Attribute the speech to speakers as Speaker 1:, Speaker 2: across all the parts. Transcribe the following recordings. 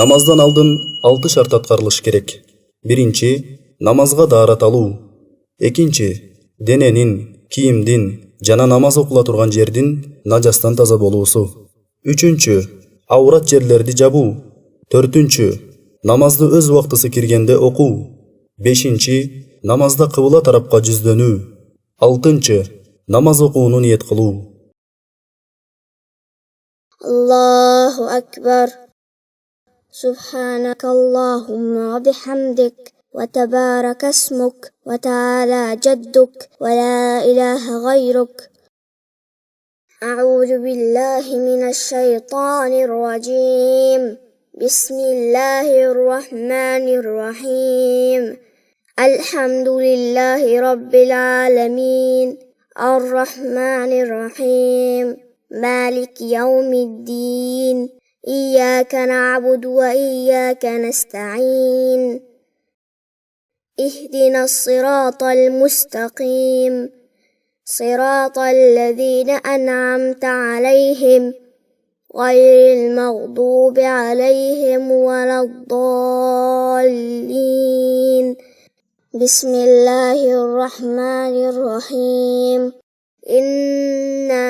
Speaker 1: Намаздан алдын 6 шарт аткарылыш керек. Биринчи, намазга даарат алуу. Экинчи, дененин, кийимдин жана намаз окула турган жердин нажастан таза болуусу. Үчүнчү, аурат жерлерди жабуу. Төртүнчү, намазды өз убактысы киргенде окуу. Бешинчи, намазда кыбла тарапка жүздөнүү. Алтынчы, намаз окууну ниет кылуу.
Speaker 2: Аллаху акбар. سبحانك اللهم وبحمدك وتبارك اسمك وتعالى جدك ولا إله غيرك. أعوذ بالله من الشيطان الرجيم. بسم الله الرحمن الرحيم. الحمد لله رب العالمين الرحمن الرحيم مالك يوم الدين إياك نعبد وإياك نستعين اهدنا الصراط المستقيم صراط الذين أنعمت عليهم غير المغضوب عليهم ولا الضالين. بسم الله الرحمن الرحيم. إنا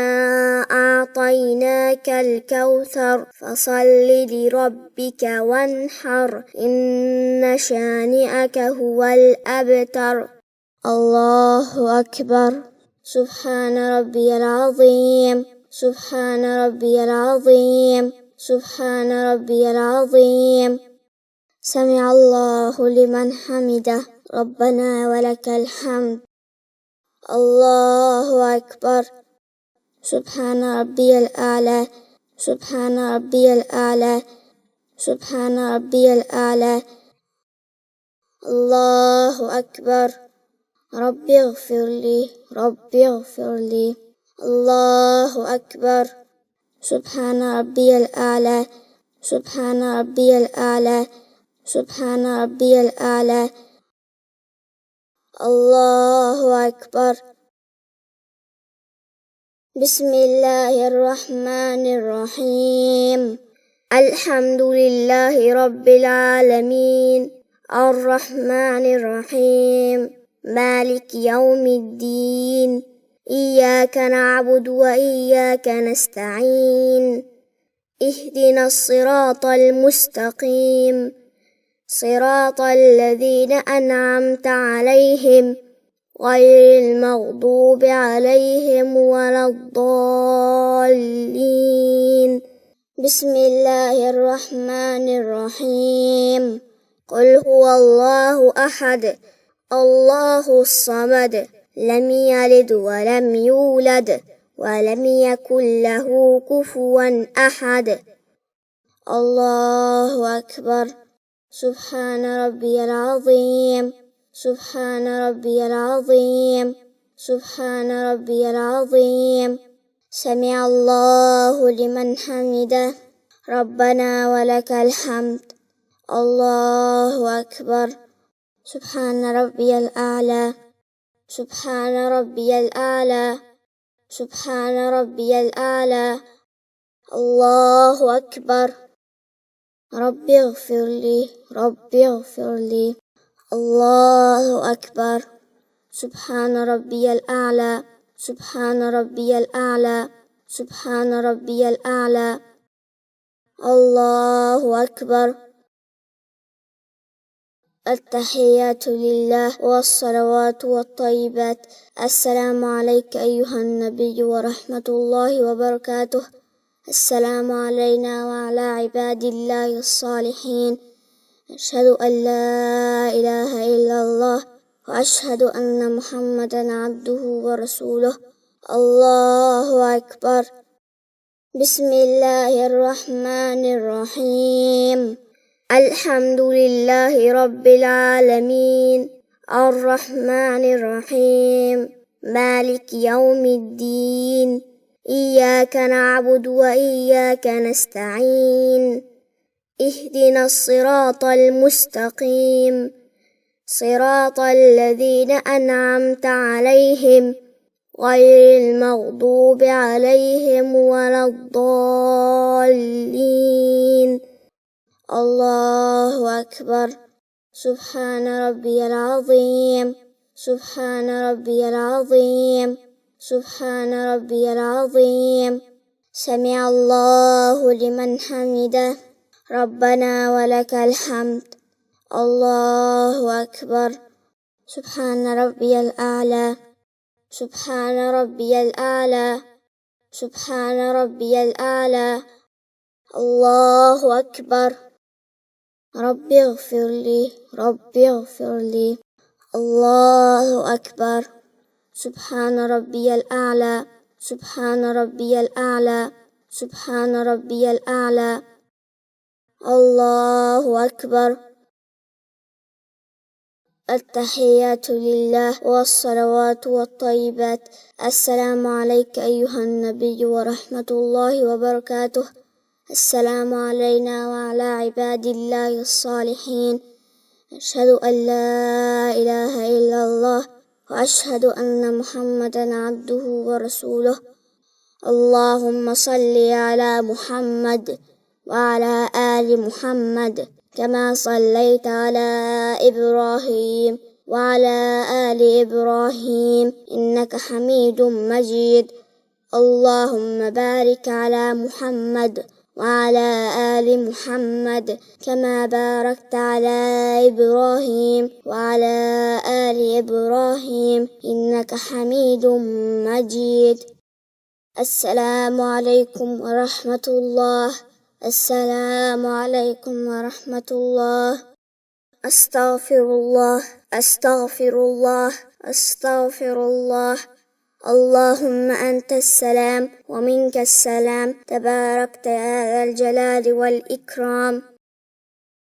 Speaker 2: أعطيناك الكوثر فصل لربك وانحر إن شانئك هو الأبتر. الله أكبر. سبحان ربي العظيم سبحان ربي العظيم سبحان ربي العظيم. سمع الله لمن حمده ربنا ولك الحمد. الله أكبر. سبحان ربي الأعلى سبحان ربي الأعلى سبحان ربي الأعلى. الله أكبر. ربي اغفر لي ربي اغفر لي. الله أكبر. سبحان ربي الأعلى سبحان ربي الأعلى سبحان ربي الأعلى. الله أكبر. بسم الله الرحمن الرحيم. الحمد لله رب العالمين الرحمن الرحيم مالك يوم الدين إياك نعبد وإياك نستعين اهدنا الصراط المستقيم صراط الذين أنعمت عليهم غير المغضوب عليهم ولا الضالين. بسم الله الرحمن الرحيم. قل هو الله أحد الله الصمد لم يلد ولم يولد ولم يكن له كفوا أحد. الله أكبر. سبحان ربي العظيم سبحان ربي العظيم سبحان ربي العظيم. سمع الله لمن حمده ربنا ولك الحمد. الله أكبر. سبحان ربي الأعلى سبحان ربي الأعلى سبحان ربي الأعلى. الله أكبر. ربي اغفر لي ربي اغفر لي. الله أكبر. سبحان ربي الأعلى سبحان ربي الأعلى سبحان ربي الأعلى. الله أكبر. التحيات لله والصلوات والطيبات. السلام عليك أيها النبي ورحمة الله وبركاته. السلام علينا وعلى عباد الله الصالحين. أشهد أن لا إله إلا الله وأشهد أن محمدا عبده ورسوله. الله أكبر. بسم الله الرحمن الرحيم. الحمد لله رب العالمين الرحمن الرحيم مالك يوم الدين إياك نعبد وإياك نستعين اهدنا الصراط المستقيم صراط الذين أنعمت عليهم غير المغضوب عليهم ولا الضالين. الله أكبر. سبحان ربي العظيم. سبحان ربي العظيم. سبحان ربي العظيم. سمع الله لمن حمده. ربنا ولك الحمد. الله أكبر. سبحان ربي الأعلى. سبحان ربي الأعلى. سبحان ربي الأعلى. الله أكبر. ربي اغفر لي. ربي اغفر لي. الله أكبر. سبحان ربي الأعلى. سبحان ربي الأعلى. سبحان ربي الأعلى. الله أكبر. التحيات لله والصلوات والطيبات. السلام عليك أيها النبي ورحمة الله وبركاته. السلام علينا وعلى عباد الله الصالحين. أشهد أن لا إله إلا الله وأشهد أن محمدا عبده ورسوله. اللهم صل على محمد وعلى آل محمد كما صليت على إبراهيم وعلى آل إبراهيم إنك حميد مجيد. اللهم بارك على محمد وعلى آل محمد كما باركت على إبراهيم وعلى آل إبراهيم إنك حميد مجيد. السلام عليكم ورحمة الله. السلام عليكم ورحمة الله. أستغفر الله. أستغفر الله. أستغفر الله. اللهم أنت السلام ومنك السلام تباركت يا ذا الجلال والإكرام.